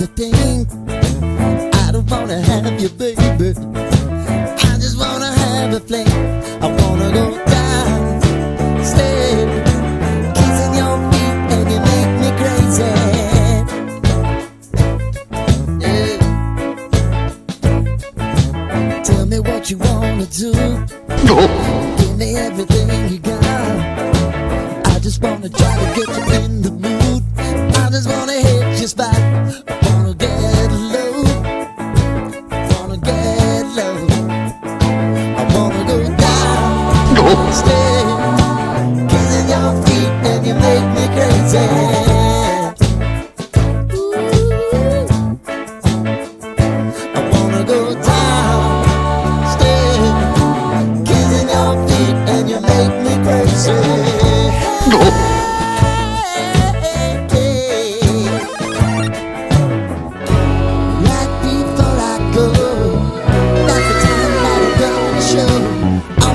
the thing. I don't wanna have you, baby. I just wanna have a fling. I wanna go down, stay, kissing your feet, and you make me crazy. Yeah. Tell me what you wanna do.